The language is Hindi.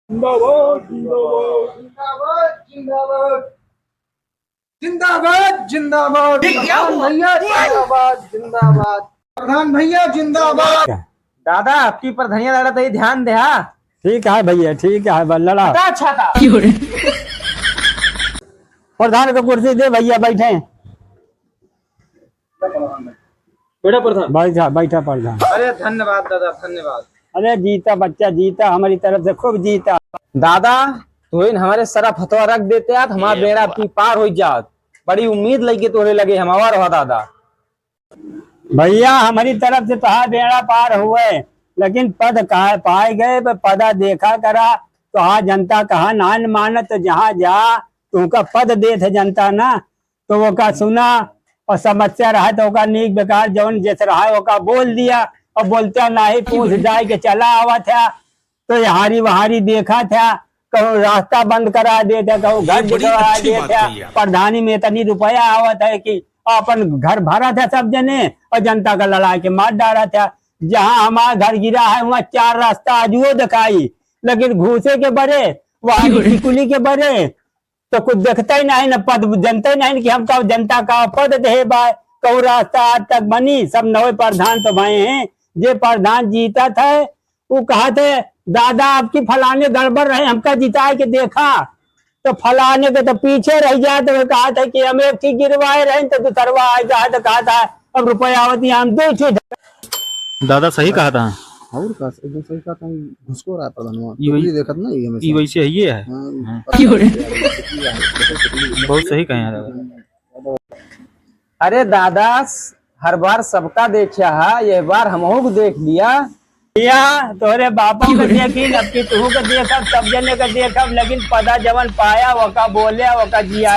जिंदाबाद जिंदाबाद जिंदाबाद जिंदाबाद जिंदाबाद जिंदाबाद जिंदाबाद जिंदाबाद प्रधान भैया जिंदाबाद। दादा आपकी पर धनिया दादा तो ध्यान दे। हाँ ठीक है भैया, ठीक है लड़ा। अच्छा था। प्रधान को कुर्सी दे भैया, बैठे बेटा प्रधान। बैठा बैठा प्रधान। अरे धन्यवाद दादा, धन्यवाद। अरे जीता बच्चा, जीता हमारी तरफ से खूब जीता। दादा तो इन हमारे सारा फतवा रख देते आप, हमारा बेड़ा आपकी पार हो जात। बड़ी उम्मीद लगी तोड़े लगे हम और हो दादा। भैया हमारी तरफ से तो बेड़ा पार हुए, लेकिन पद कहा पाए गए, पदा देखा करा तो हाँ जनता कहा नान मानत, तो जहाँ जा तुमका पद दे थे जनता ना, तो वो का सुना और समस्या रहा तो का नीक बेकार जौन जैसे रहा वो का बोल दिया, और बोलते नहीं पूछ जाए के चला आवा था, तो यहारी वहारी देखा था, कहूँ रास्ता बंद करा देते, कहूँ घर दिखवा देते, प्रधानी में इतनी रुपया आवत है कि अपन घर भरा था सब जने और जनता का लड़ा के मार डाला था। जहाँ हमारा घर गिरा है वहाँ 4 रास्ता आजुओ दिखाई, लेकिन घूसे के बड़े वहाँ टिकुली के बड़े तो कुछ देखता ही नहीं, न पद जनता ही नहीं कि हम कब जनता का पद दे बाय। कहूँ रास्ता आज तक बनी, सब नवे प्रधान तो भाई हैं, जे प्रधान जीता था वो कहा थे दादा आपकी फलाने गड़बड़ रहे, हमका जिता के देखा तो फलाने के तो पीछे रह जाए, तो कहा था कि हम एक ठीक गिरवाए रहे तो दूसरवा आएगा, तो कहा था अब रुपया आवती हम दो ठीक। दादा सही कहा था। और का एकदम सही कहा था, घुसको रहा प्रधान ये देखत ना ये हमेशा ये वैसे ये है। हाँ, बहुत सही कहे हैं दादा। अरे दादा हर बार सबका देखा है, ये बार हमहू को देख लिया। भैया तोरे बापों को देखी, अब की तू को देखब, सब जने को देखब, लेकिन पदा जवन पाया वो का बोले वो का जिया।